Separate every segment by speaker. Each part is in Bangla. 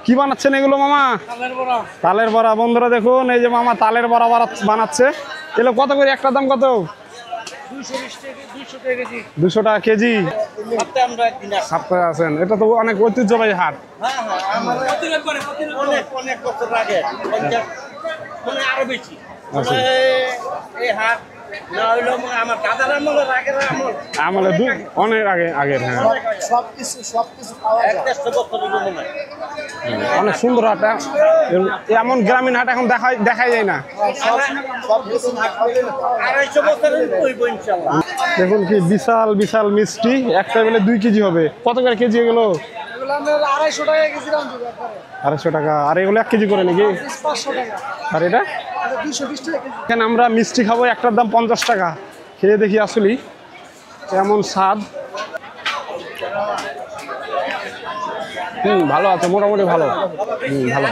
Speaker 1: কি বানাচ্ছেন এগুলো মামা? তালের বড়া। বন্ধুরা দেখুন, এই যে মামা তালের বড়া বানাচ্ছে। এগুলো কত করে? একটা দাম কত? 200 টাকা কেজি। সপ্তাহে আছেন, এটা তো অনেক ঐতিহ্যবাহী হাট। অনেক আগের। হ্যাঁ, অনেক সুন্দর হাট। এমন গ্রামীণ হাট এখন দেখাই যায় না। দেখুন কি বিশাল বিশাল মিষ্টি, একটা বেলে 2 কেজি হবে। কত করে কেজি এগুলো? 250 টাকা। আর এগুলো 1 কেজি করে নাকি? আর এটা এখানে আমরা মিষ্টি খাবো, একটার দাম 50 টাকা। খেয়ে দেখি আসলে এমন স্বাদ। ভালো আছে, মোটামুটি ভালো। ভালো।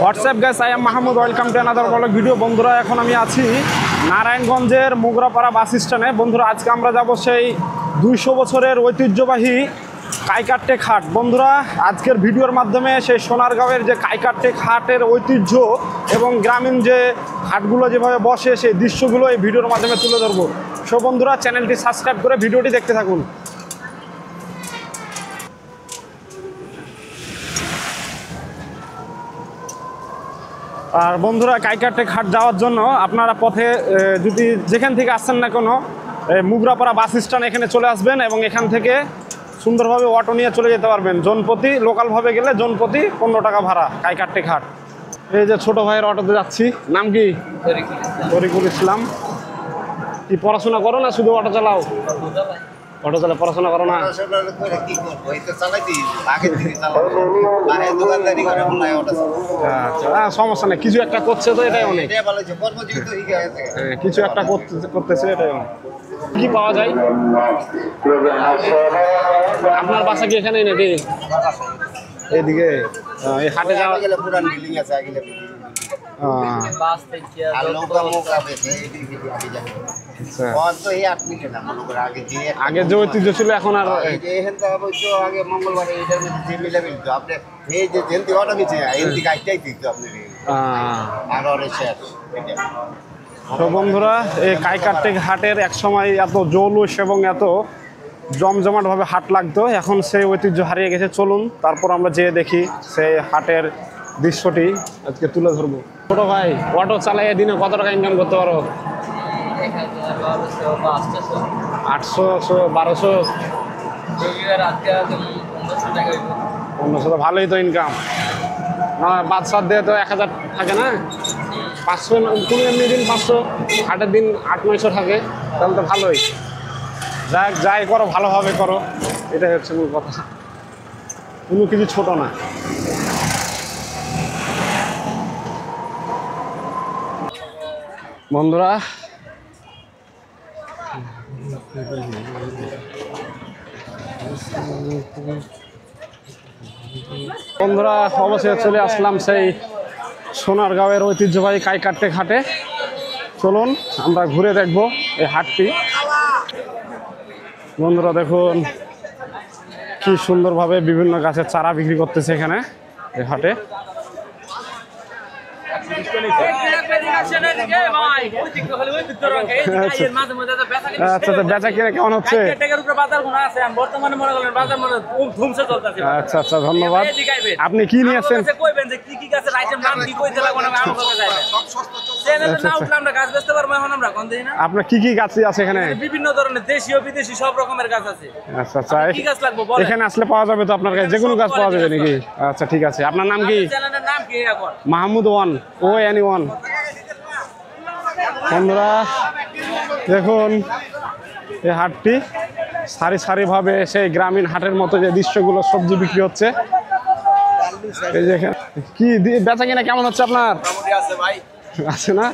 Speaker 1: WhatsApp guys, I am Mahmud, welcome to another blog video. বন্ধুরা এখন আমি আছি নারায়ণগঞ্জের মোগরাপাড়া বাস স্ট্যান্ডে। বন্ধুরা আজকে আমরা যাব সেই 200 বছরের ঐতিহ্যবাহী কাইকারটেক হাট। বন্ধুরা আজকের ভিডিওর মাধ্যমে সেই সোনারগাঁওয়ের যে কাইকারটেক হাটের ঐতিহ্য এবং গ্রামীণ যে হাটগুলো যেভাবে বসে সেই দৃশ্যগুলো এই ভিডিওর মাধ্যমে তুলে ধরবো। সো বন্ধুরা চ্যানেলটি সাবস্ক্রাইব করে ভিডিওটি দেখতে থাকুন। আর বন্ধুরা কাইকারটেক হাট যাওয়ার জন্য আপনারা পথে যদি যেখান থেকে আসছেন না কোনো, মোগরাপাড়া বাস স্ট্যান্ড এখানে চলে আসবেন এবং এখান থেকে সুন্দরভাবে অটো নিয়ে চলে যেতে পারবেন। জনপ্রতি লোকালভাবে গেলে জনপ্রতি 15 টাকা ভাড়া কাইকারটেক হাট। এই যে ছোট ভাইয়ের অটোতে যাচ্ছি। নাম কি? তরিকুল ইসলাম। কি পড়াশোনা করো না শুধু অটো চালাও? অটো চালা, পড়াশোনা করো না? আচ্ছা, সমস্যা নেই, কিছু একটা করছে তো এটাই অনেক। কিছু একটা করতেছে এটাই অনেক। কি পাওয়া যায়? আপনার বাসা কি এখানেই নাকি? এইদিকে এই হাটে যাওয়া গেলে পুরান বিল্ডিং আছে আগে। আগে যে ঐতিহ্য ছিল এখন আর আগে মঙ্গলবার বন্ধুরা এই কাইকারটেক হাটের এক সময় এত জৌলুস এবং এত জমজমাট ভাবে হাট লাগতো, এখন সেই ঐতিহ্য হারিয়ে গেছে। চলুন তারপর আমরা যেয়ে দেখি সেই হাটের দৃশ্যটি আজকে তুলে ধরবো। ছোট ভাই, অটো চালাইয়ে দিনে কত টাকা ইনকাম করতে পারো? 800, 1200, 1500। ভালোই তো ইনকাম। না বাদশার দিয়ে তো 1000 থাকে না? 500 কোনো এমনি দিন 500, হাটের দিন 800-900 থাকে, তাহলে তো ভালোই। যাই করো ভালোভাবে করো, এটাই হচ্ছে মূল কথা। কোনো কিছু ছোট না। বন্ধুরা অবশ্যই চলে আসলাম সেই সোনারগাঁওয়ের ঐতিহ্যবাহী কাইকারটেক হাটে। চলুন আমরা ঘুরে দেখব এই হাটটি। বন্ধুরা দেখুন কি সুন্দরভাবে বিভিন্ন গাছের চারা বিক্রি করতেছে এখানে এই হাটে। আচ্ছা, বেচা কিনা কেমন হচ্ছে? আচ্ছা আচ্ছা, ধন্যবাদ। আপনি কি নিয়ে আসছেন? আপনার কি কি গাছ আছে এখানে?
Speaker 2: বিভিন্ন ধরনের দেশীয় বিদেশি সব রকমের গাছ আছে।
Speaker 1: আচ্ছা আচ্ছা, এখানে আসলে পাওয়া যাবে তো আপনার কাছে? যে কোনো গাছ পাওয়া যাবে নাকি? আচ্ছা ঠিক আছে। আপনার নাম কি? Mahmud one, ONE। বন্ধুরা দেখুন এই হাটটি সারি সারিভাবে সেই গ্রামীণ হাটের মতো যে দৃশ্যগুলো, সবজি বিক্রি হচ্ছে। এই যে কি বেচা কিনা কেমন হচ্ছে আপনার? আছে না?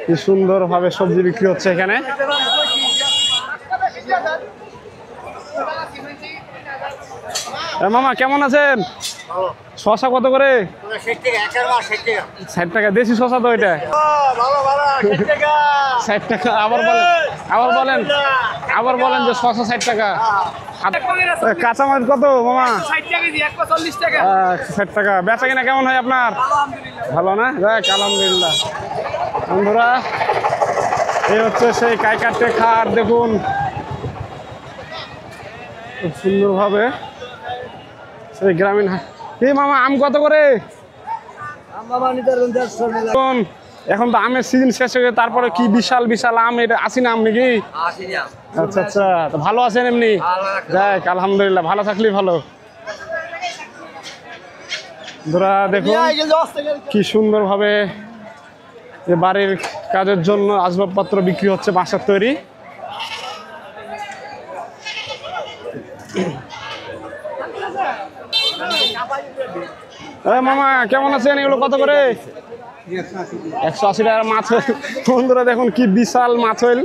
Speaker 1: কি সুন্দরভাবে সবজি বিক্রি হচ্ছে এখানে। মামা কেমন আছেন? শসা কত করে? 60 টাকা। দেশি শসা তো এটা? 60 টাকা। আবার বলেন যে শসা 60 টাকা। কাঁচামাল কত মামা?
Speaker 2: 60 টাকা কেজি, 140 টাকা।
Speaker 1: 60 টাকা। বেচা কিনা কেমন হয় আপনার? ভালো না? যাক আলহামদুলিল্লাহ। বন্ধুরা এই হচ্ছে সেই কাইকাটে খাট, দেখুন খুব সুন্দরভাবে সেই গ্রামীণ এই মামা আম কত করে? এখন এখন তো আমের সিজন শেষ হয়ে গেছে, তারপরে কি বিশাল বিশাল আম, এটা আসি না আম নাকি? আচ্ছা আচ্ছা, তো ভালো আছেন এমনি? যাক আলহামদুলিল্লাহ, ভালো থাকলেই ভালো। বন্ধুরা দেখুন কি সুন্দরভাবে বাড়ির কাজের জন্য আসবাবপত্র বিক্রি হচ্ছে, বাসার তৈরি। মামা কেমন আছেন? এগুলো কত করে? 180 টাকার মাছ হইল। বন্ধুরা দেখুন কি বিশাল মাছ হইল।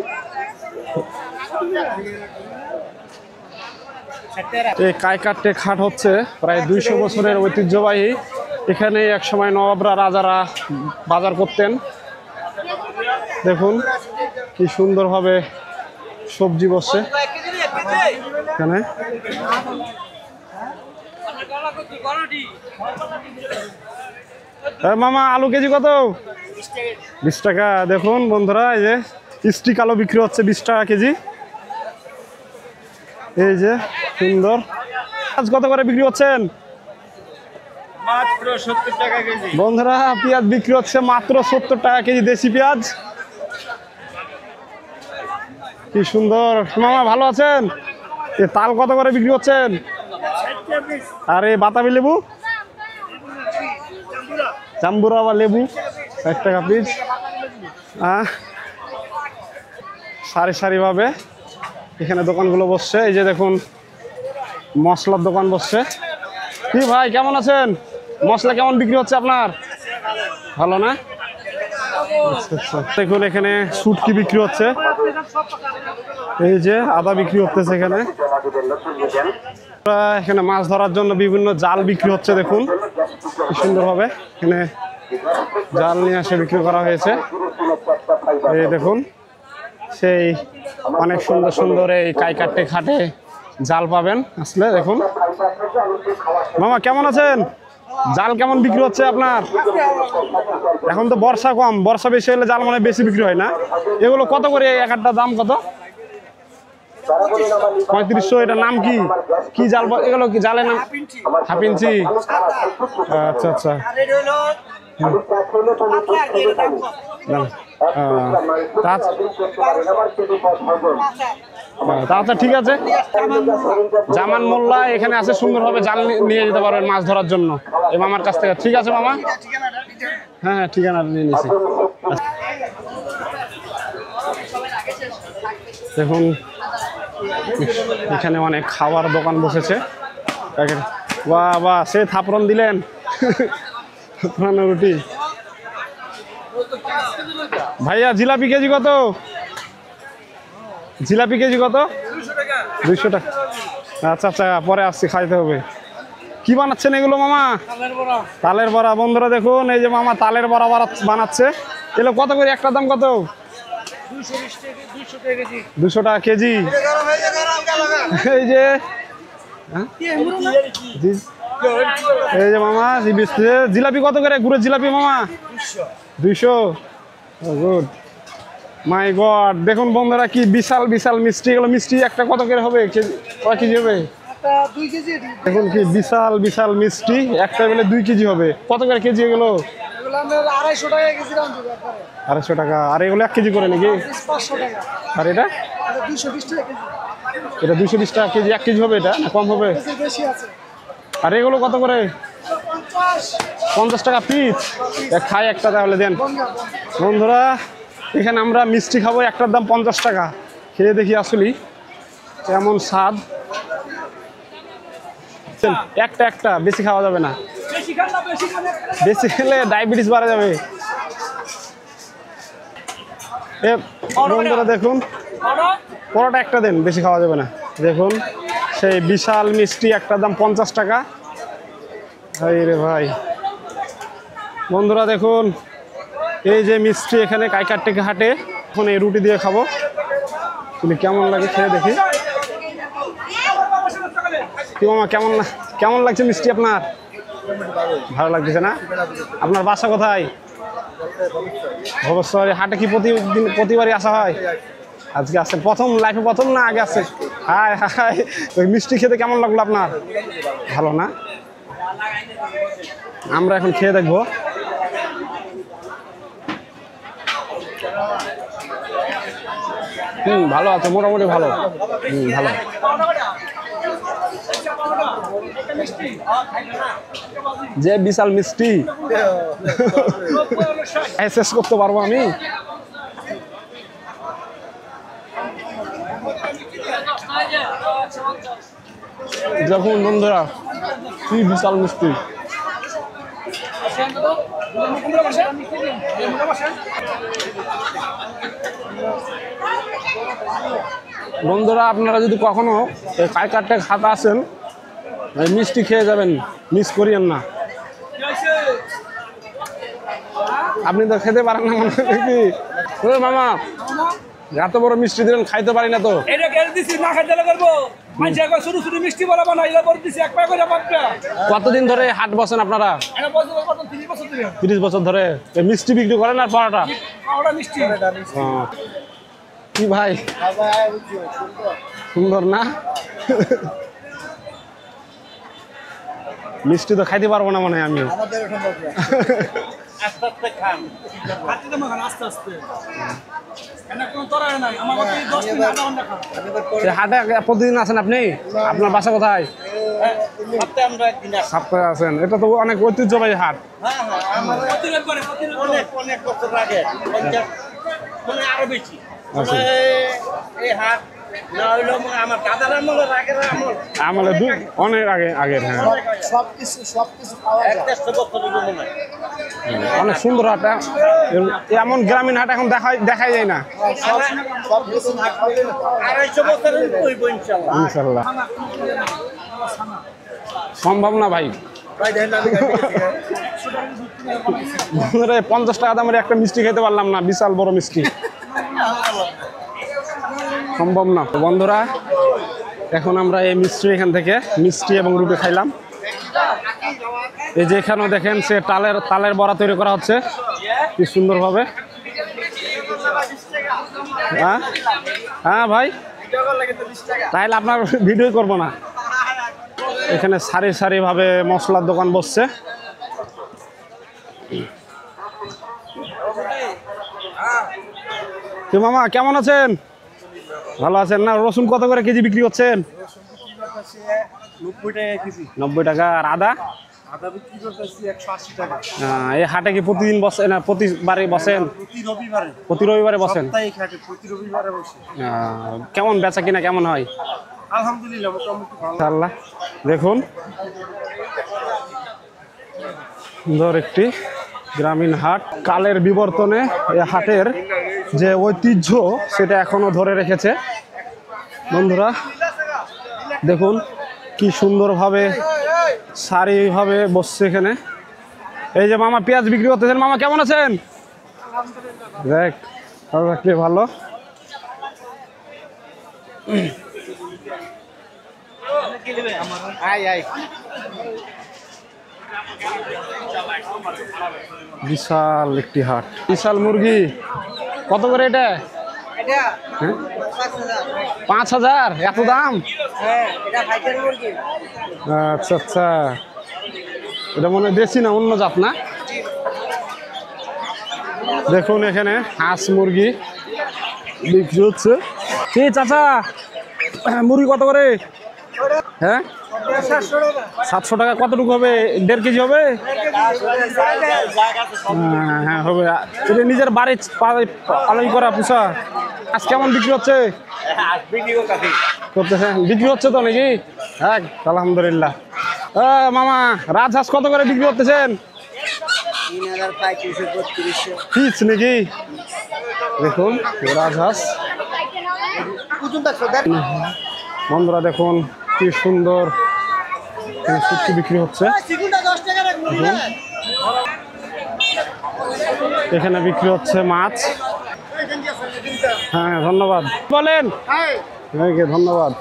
Speaker 1: এই কাইকাটে খাট হচ্ছে প্রায় 200 বছরের ঐতিহ্যবাহী। এখানে একসময় নবাবরা রাজারা বাজার করতেন। দেখুন কি সুন্দরভাবে সবজি বসছে এখানে। মামা আলু কেজি কত? 20 টাকা। দেখুন বন্ধুরা এই যে স্টিক আলু বিক্রি হচ্ছে 20 টাকা কেজি। এই যে সুন্দর। আজ কত করে বিক্রি হচ্ছেন?
Speaker 2: মাত্র 70 টাকা কেজি।
Speaker 1: বন্ধুরা পেঁয়াজ বিক্রি হচ্ছে মাত্র 70 টাকা কেজি, দেশি পেঁয়াজ। কি সুন্দর। মামা ভালো আছেন? এ তাল কত করে বিক্রি হচ্ছেন? আর এই বাতাবি লেবু, জাম্বুরা বা লেবু 60 টাকা পিস। সারি সারিভাবে এখানে দোকানগুলো বসছে। এই যে দেখুন মশলার দোকান বসছে। কি ভাই কেমন আছেন? মশলা কেমন বিক্রি হচ্ছে আপনার? ভালো না? আচ্ছা আচ্ছা। দেখুন এখানে শুটকি বিক্রি হচ্ছে। এই যে আদা বিক্রি হচ্ছে এখানে। এখানে মাছ ধরার জন্য বিভিন্ন জাল বিক্রি হচ্ছে। দেখুন কি সুন্দরভাবে এখানে জাল নিয়ে এসে বিক্রি করা হয়েছে। এই দেখুন সেই অনেক সুন্দর সুন্দর এই কাইকাটে খাটে জাল পাবেন আসলে। দেখুন মামা কেমন আছেন? জাল কেমন বিক্রি হচ্ছে আপনার? এখন তো বর্ষা কম, বর্ষা বেশি হলে জাল মনে বেশি বিক্রি হয় না। এগুলো কত করে এক একটা দাম কত? 3500। এটার নাম কি? কি জাল এগুলো? কি জালের নাম? Half inch. আচ্ছা আচ্ছা। আচ্ছা ঠিক আছে। জামান মোল্লা এখানে আছে, সুন্দরভাবে জাল নিয়ে যেতে পারবেন মাছ ধরার জন্য এই মামার কাছ থেকে। ঠিক আছে মামা? হ্যাঁ হ্যাঁ ঠিকানা নিয়ে নিয়েছি। দেখুন এখানে অনেক খাবার দোকান বসেছে। বাহ বাহ, সে থাপড়ন দিলেন। রুটি। ভাইয়া জিলাপি কেজি কত? জিলাপি কেজি কত? 200 টাকা। আচ্ছা আচ্ছা, পরে আসছি, খাইতে হবে। কি বানাচ্ছেন এগুলো মামা? তালের বড়া। বন্ধুরা দেখুন এই যে মামা তালের বড়া বানাচ্ছে। এগুলো কত করে একটা দাম কত? 200 টাকা কেজি। এই যে এই যে মামা জিলাপি কত করে? গুড়ের জিলাপি মামা 200। Good my god. দেখুন বন্ধুরা কি বিশাল বিশাল মিষ্টি। এগুলো মিষ্টি একটা কত করে হবে? কয় কেজি হবে? দেখুন কি বিশাল বিশাল মিষ্টি, একটা বেলে 2 কেজি হবে। কত করে কেজি এগুলো?
Speaker 3: 250 টাকা কেজি।
Speaker 1: 250 টাকা। আর এগুলো 1 কেজি করে নাকি?
Speaker 3: 500 টাকা।
Speaker 1: আর এটা?
Speaker 3: 220 টাকা কেজি।
Speaker 1: এটা 220 টাকা কেজি। 1 কেজি হবে এটা না কম হবে?
Speaker 3: বেশি আছে।
Speaker 1: আর এগুলো কত করে? 50 টাকা পিস। খাই একটা তাহলে দেন। বন্ধুরা এখানে আমরা মিষ্টি খাবো, একটার দাম 50 টাকা। খেয়ে দেখি আসলে কেমন স্বাদ। একটা একটা, বেশি খাওয়া যাবে না। বেশি খেলে ডায়াবেটিস বাড়া যাবে। বন্ধুরা দেখুন পরোটা একটা দেন, বেশি খাওয়া যাবে না। দেখুন সেই বিশাল মিষ্টি, একটার দাম 50 টাকা। রে ভাই বন্ধুরা দেখুন এই যে মিষ্টি এখানে কাইকাটে হাটে। এখন এই রুটি দিয়ে খাবো, কেমন লাগে খেয়ে দেখি। কি মামা কেমন কেমন লাগছে মিষ্টি আপনার? ভালো লাগতেছে না? আপনার বাসা কোথায়? ভবশ্বরী হাটে কি প্রতিবারই আসা হয়? আজকে আসছেন প্রথম লাইফে প্রথম না আগে আসছে? হাই হাই, ওই মিষ্টি খেতে কেমন লাগলো আপনার? ভালো না? আমরা এখন খেয়ে দেখবো। ভালো আছে, মোটামুটি ভালো। ভালো। যে বিশাল মিষ্টি শেষ করতে পারবো আমি? দেখুন বন্ধুরা, কি বিশাল মিষ্টি। বন্ধুরা, আপনারা যদি কখনো এই কাইকারটা খাতে আসেন, এই মিষ্টি খেয়ে যাবেন, মিস করিয়েন না। আপনি তো খেতে পারেন না মনে হয় কি? মামা এত বড় মিষ্টি দিলেন, খাইতে পারি না তো।
Speaker 2: এটা কেটে দিছি, না খাইতে করবো। মানুষের একবার শুরু শুরু মিষ্টি বলা বানা, এটা করে দিছি এক পায়ে করে পাঁচটা।
Speaker 1: কতদিন ধরে হাট বসেন আপনারা?
Speaker 2: 30 বছর ধরে।
Speaker 1: 30 বছর ধরে এই মিষ্টি বিক্রি করেন আর পরোটা?
Speaker 2: পাউডার মিষ্টি।
Speaker 1: কি ভাই সুন্দর না? মিষ্টি তো খাইতে পারবো না মনে হয় আমিও।
Speaker 2: আস্তে আস্তে খান। খাতে তো মাখান আস্তে আস্তে। এনা কোন তরায় নাই। আমার মতে 10 মিনিট আধা ঘন্টা খান।
Speaker 1: এই হাটে প্রতিদিন আছেন আপনি? আপনার বাসা কোথায়?
Speaker 2: সপ্তাহে আমরা একদিন আসি।
Speaker 1: সপ্তাহে আছেন? এটা তো অনেক ঐতিহ্যবাহী হাট।
Speaker 2: হ্যাঁ হ্যাঁ, আমার প্রতিদিন করে অনেক বছর আগে 50 মানে আরো বেশি। এই হাট না হইলো আমার দাদার আমলের আগের আমল।
Speaker 1: আমলে অনেক আগের। হ্যাঁ,
Speaker 3: সবকিছু পাওয়া যায়।
Speaker 2: 100 বছর মনে হয়।
Speaker 1: অনেক সুন্দর হাট। এমন গ্রামীণ হাট এখন দেখাই যায় না।
Speaker 3: সবকিছু না খাওয়ালে
Speaker 2: 250 বছরের হইব ইনশাআল্লাহ।
Speaker 1: ইনশাল্লাহ সম্ভব না ভাই।
Speaker 3: ভাই দেন আমি
Speaker 1: বন্ধুরা, 50 টাকা দামের একটা মিষ্টি খেতে পারলাম না, বিশাল বড় মিষ্টি। সম্ভব না বন্ধুরা। এখন আমরা এই মিষ্টি এখান থেকে মিষ্টি এবং রুটি খাইলাম। এই যে এখানেও দেখেন সে তালের বড়া তৈরি করা হচ্ছে কি সুন্দরভাবে। হ্যাঁ ভাই, তাহলে আপনার ভিডিও করবো না। এখানে সারি সারি ভাবে মশলার দোকান বসছে। কি মামা কেমন আছেন? ভালো আছেন না? রসুন কত করে কেজি বিক্রি করছেন?
Speaker 3: 90 টাকা কেজি।
Speaker 1: 90 টাকা। আর আদা?
Speaker 3: আদা বিক্রি করতেছি 180 টাকা।
Speaker 1: এই হাটে কি প্রতিদিন বসে না প্রতিবারে বসেন? প্রতি রবিবারে বসেন?
Speaker 3: সপ্তাহে হাটে প্রতি রবিবারে বসে।
Speaker 1: কেমন বেচা কিনা কেমন হয়?
Speaker 3: আলহামদুলিল্লাহ মোটামুটি ভালো।
Speaker 1: ইনশাআল্লাহ। দেখুন সুন্দর একটি গ্রামীণ হাট। কালের বিবর্তনে এই হাটের যে ঐতিহ্য সেটা এখনো ধরে রেখেছে। বন্ধুরা দেখুন কি সুন্দরভাবে সারিভাবে বসছে এখানে। এই যে মামা পেঁয়াজ বিক্রি করতেছেন। মামা কেমন আছেন? দেখ ভালো। বিশাল একটি হাট। বিশাল মুরগি কত করে এটা? 5000? এত দাম? আচ্ছা আচ্ছা, এটা মনে হয় দেশি না অন্য জাত না? দেখুন এখানে হাঁস মুরগি বিক্রি হচ্ছে। কি চাচা মুরগি কত করে? হ্যাঁ 700 টাকা। কতটুকু হবে? 1.5 কেজি হবে? হ্যাঁ হবে। এটা নিজের বাড়ি পালন করা পোষা। আজ কেমন বিক্রি হচ্ছে? করতেছেন? বিক্রি হচ্ছে তো নাকি? হ্যাঁ আলহামদুলিল্লাহ। মামা রাজহাঁস কত করে বিক্রি করতেছেন?
Speaker 3: 3532
Speaker 1: পিস নাকি? দেখুন রাজহাঁস। বন্ধুরা দেখুন কি সুন্দর শুটকি বিক্রি হচ্ছে। এখানে বিক্রি হচ্ছে মাছ। হ্যাঁ ধন্যবাদ। বলেন ধন্যবাদ।